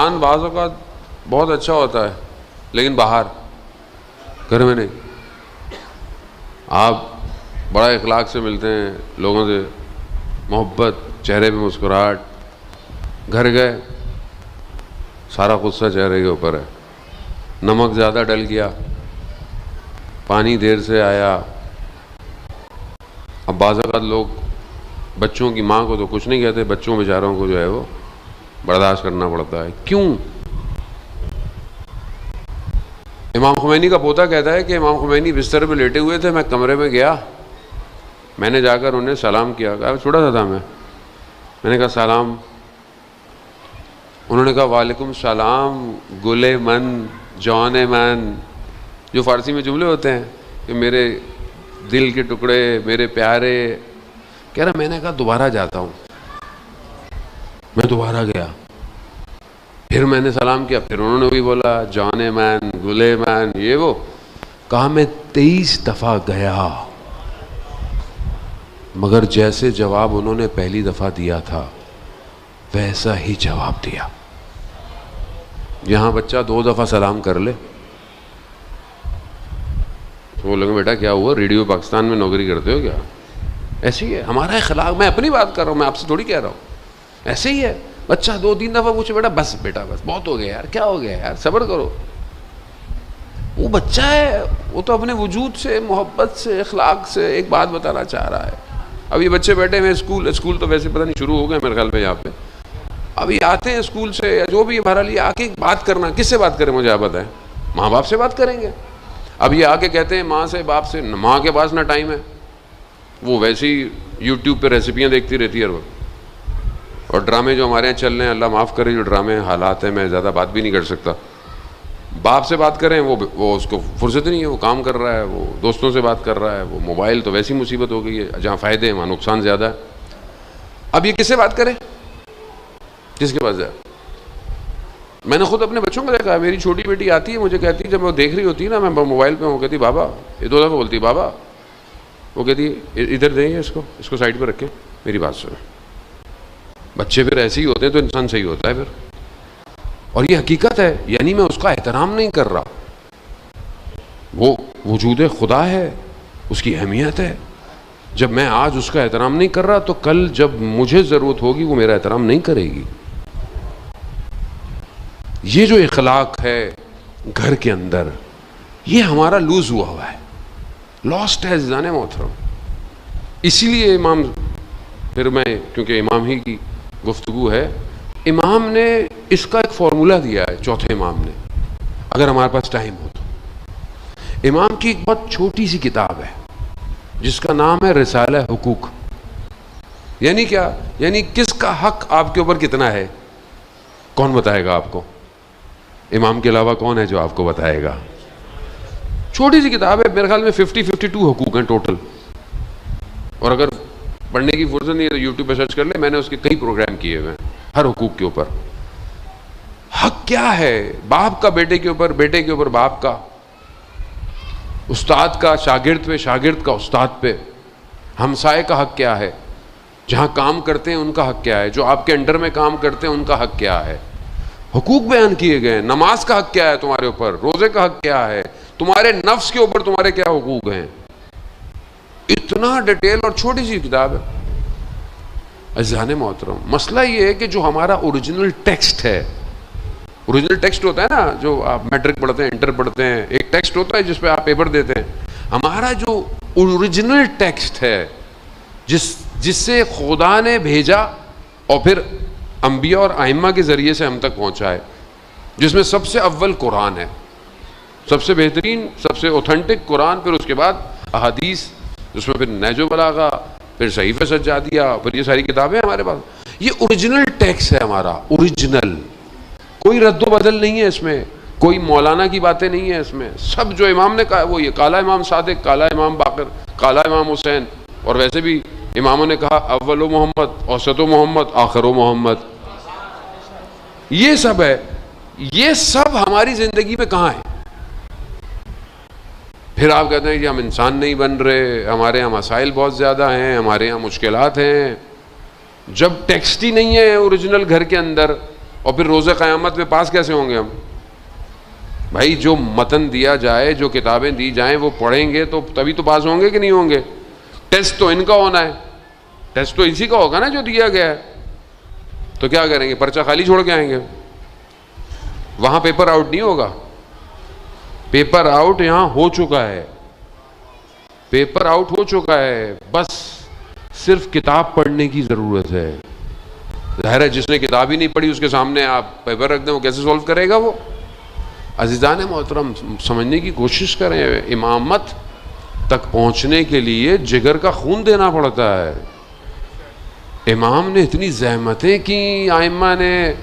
زبان بعض اوقات بہت اچھا ہوتا ہے لیکن باہر گھر میں نہیں. آپ بڑا اخلاق سے ملتے ہیں لوگوں سے, محبت, چہرے پہ مسکراہٹ, گھر گئے سارا غصہ چہرے کے اوپر ہے, نمک زیادہ ڈل گیا, پانی دیر سے آیا. اب بعض اوقات لوگ بچوں کی ماں کو تو کچھ نہیں کہتے, بچوں بیچاروں کو جو ہے وہ برداشت کرنا پڑتا ہے. کیوں؟ امام خمینی کا پوتا کہتا ہے کہ امام خمینی بستر پہ لیٹے ہوئے تھے, میں کمرے میں گیا, میں نے جا کر انہیں سلام کیا. چھوٹا سا تھا میں نے کہا سلام. انہوں نے کہا وعلیکم السلام گلے من جان من, جو فارسی میں جملے ہوتے ہیں کہ میرے دل کے ٹکڑے, میرے پیارے. کہہ رہا میں نے کہا دوبارہ جاتا ہوں. میں دوبارہ گیا, پھر میں نے سلام کیا, پھر انہوں نے بھی بولا جان من گلے من یہ وہ. کہا میں 23 دفعہ گیا مگر جیسے جواب انہوں نے پہلی دفعہ دیا تھا ویسا ہی جواب دیا. یہاں بچہ 2 دفعہ سلام کر لے تو وہ لوگ بیٹا کیا ہوا, ریڈیو پاکستان میں نوکری کرتے ہو کیا؟ ایسے ہی ہے ہمارا اخلاق. میں اپنی بات کر رہا ہوں, میں آپ سے تھوڑی کہہ رہا ہوں. ایسے ہی ہے, بچہ 2-3 دفعہ پوچھے بیٹا بس بیٹا بس بہت ہو گیا یار, کیا ہو گیا یار, صبر کرو. وہ بچہ ہے, وہ تو اپنے وجود سے, محبت سے, اخلاق سے ایک بات بتانا چاہ رہا ہے. اب یہ بچے بیٹھے ہوئے اسکول تو ویسے پتہ نہیں شروع ہو گئے میرے خیال میں یہاں پہ. ابھی آتے ہیں اسکول سے یا جو بھی بھرا لیا, آ کے بات کرنا, کس سے بات کریں مجھے آپ بتائیں؟ ماں باپ سے بات کریں گے. اب یہ آ کے کہتے ہیں ماں سے باپ سے, ماں کے پاس نہ ٹائم ہے, وہ ویسے ہی یوٹیوب پہ ریسیپیاں دیکھتی رہتی ہے ہر وقت. اور ڈرامے جو ہمارے یہاں چل رہے ہیں, اللہ معاف کرے جو ڈرامے حالات ہیں, میں زیادہ بات بھی نہیں کر سکتا. باپ سے بات کریں وہ اس کو فرصت نہیں ہے, وہ کام کر رہا ہے, وہ دوستوں سے بات کر رہا ہے, وہ موبائل تو ویسی مصیبت ہو گئی ہے, جہاں فائدے ہیں وہاں نقصان زیادہ ہے. اب یہ کس سے بات کرے, کس کے پاس جائے؟ میں نے خود اپنے بچوں کو دیکھا, میری چھوٹی بیٹی آتی ہے مجھے کہتی ہے, جب وہ دیکھ رہی ہوتی ہے نا میں موبائل پہ, وہ کہتی بابا, یہ 2 دفعہ بولتی بابا, وہ کہتی ادھر دیں اس کو سائڈ پہ رکھیں میری بات سنیں. بچے پھر ایسے ہی ہوتے ہیں تو انسان صحیح ہوتا ہے پھر. اور یہ حقیقت ہے, یعنی میں اس کا احترام نہیں کر رہا, وہ وجود خدا ہے, اس کی اہمیت ہے. جب میں آج اس کا احترام نہیں کر رہا تو کل جب مجھے ضرورت ہوگی وہ میرا احترام نہیں کرے گی. یہ جو اخلاق ہے گھر کے اندر, یہ ہمارا لوز ہوا ہے, لاسٹ ہے عزیزان محترم. اسی لیے امام, پھر میں کیونکہ امام ہی کی گفتگو ہے, امام نے اس کا ایک فارمولہ دیا ہے, چوتھے امام نے, اگر ہمارے پاس ٹائم ہو تو. امام کی ایک بہت چھوٹی سی کتاب ہے جس کا نام ہے رسالہ حقوق. یعنی کیا؟ یعنی کس کا حق آپ کے اوپر کتنا ہے, کون بتائے گا آپ کو؟ امام کے علاوہ کون ہے جو آپ کو بتائے گا؟ چھوٹی سی کتاب ہے, میرے خیال میں 52 حقوق ہیں ٹوٹل. اور اگر پڑھنے کی فرصت نہیں ہے تو یوٹیوب پہ سرچ کر لیں, میں نے اس کے کئی پروگرام کیے ہوئے ہیں ہر حقوق کے اوپر. حق کیا ہے باپ کا بیٹے کے اوپر, بیٹے کے اوپر باپ کا, استاد کا شاگرد پہ, شاگرد کا استاد پہ, ہمسائے کا حق کیا ہے, جہاں کام کرتے ہیں ان کا حق کیا ہے, جو آپ کے انڈر میں کام کرتے ہیں ان کا حق کیا ہے. حقوق بیان کیے گئے ہیں. نماز کا حق کیا ہے تمہارے اوپر, روزے کا حق کیا ہے, تمہارے نفس کے اوپر تمہارے کیا حقوق ہیں. اتنا ڈیٹیل اور چھوٹی سی کتاب ہے. عزیزان محترم, مسئلہ یہ ہے کہ جو ہمارا اوریجنل ٹیکسٹ ہے, اوریجنل ٹیکسٹ ہوتا ہے نا جو آپ میٹرک پڑھتے ہیں, انٹر پڑھتے ہیں, ایک ٹیکسٹ ہوتا ہے جس پہ آپ پیپر دیتے ہیں. ہمارا جو اوریجنل ٹیکسٹ ہے جس سے خدا نے بھیجا اور پھر انبیاء اور ائمہ کے ذریعے سے ہم تک پہنچا ہے, جس میں سب سے اول قرآن ہے, سب سے بہترین, سب سے اوتھینٹک قرآن, پھر اس کے بعد احادیث, اس میں پھر نہج و بلاغہ, پھر صحیفہ سجادیہ, پھر یہ ساری کتابیں ہمارے پاس. یہ اوریجنل ٹیکسٹ ہے ہمارا, اوریجنل, کوئی رد و بدل نہیں ہے اس میں, کوئی مولانا کی باتیں نہیں ہیں اس میں. سب جو امام نے کہا وہ یہ, کالا امام صادق, کالا امام باقر, کالا امام حسین, اور ویسے بھی اماموں نے کہا اول و محمد, اوسط و محمد, آخر و محمد, یہ سب ہے. یہ سب ہماری زندگی میں کہاں ہے؟ پھر آپ کہتے ہیں کہ ہم انسان نہیں بن رہے, ہمارے یہاں مسائل بہت زیادہ ہیں, ہمارے یہاں مشکلات ہیں. جب ٹیکسٹ ہی نہیں ہے اوریجنل گھر کے اندر اور پھر روز قیامت میں پاس کیسے ہوں گے ہم؟ بھائی جو متن دیا جائے، جو کتابیں دی جائیں وہ پڑھیں گے تو تبھی تو پاس ہوں گے کہ نہیں ہوں گے؟ ٹیسٹ تو ان کا ہونا ہے، ٹیسٹ تو اسی کا ہوگا نا جو دیا گیا ہے. تو کیا کریں گے؟ پرچہ خالی چھوڑ کے آئیں گے؟ وہاں پیپر آؤٹ نہیں ہوگا. پیپر آؤٹ یہاں ہو چکا ہے، پیپر آؤٹ ہو چکا ہے، بس صرف کتاب پڑھنے کی ضرورت ہے. ظاہر ہے جس نے کتاب ہی نہیں پڑھی اس کے سامنے آپ پیپر رکھ دیں، وہ کیسے سولو کرے گا وہ؟ عزیزان محترم سمجھنے کی کوشش کریں، امامت تک پہنچنے کے لیے جگر کا خون دینا پڑتا ہے. امام نے اتنی زحمتیں کی، ائمہ نے